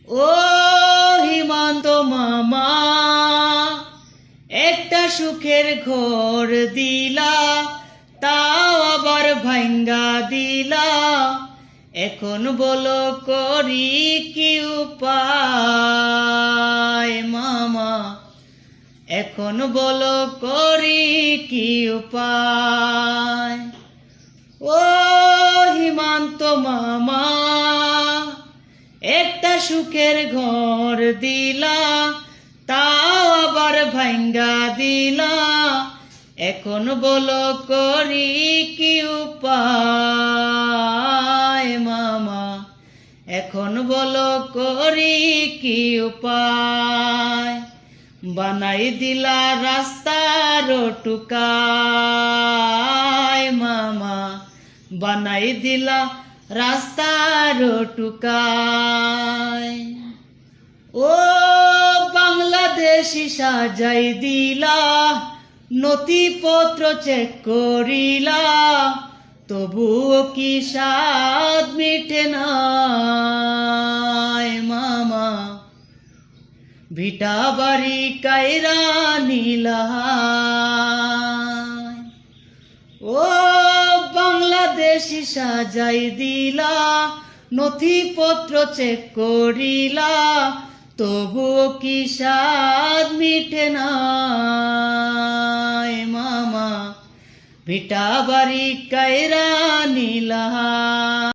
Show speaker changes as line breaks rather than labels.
ও হিমান্ত মামা, একটা সুখের ঘর দিলা, তাও আবার ভাঙ্গা দিলা। এখন বলো করি কি উপায় মামা, এখন বলো করি কি উপায়। ও হিমান্ত মামা, একটা সুখের ঘর দিলা, তাও আবার ভাঙ্গা দিলা। এখন বলো করি কি উপায় মামা, এখন বলো করি কি উপায়। বানাই দিলা রাস্তার টুকায় মামা, বানাই দিলা রাস্তার টুকায়। ও বাংলাদেশি সাজাই দিলা, নথিপত্র চেক করিলা, তবুও কি স্বাদ মিটে নাই মামা। ভিটা বাড়ি কায়রা নিলা। ও বাংলাদেশি সাজাই দিলা, নথিপত্র চেক করিলা, তবুও কি স্বাদ মিটে নাই মামা। ভিটা বাড়ি কায়রা নিলা।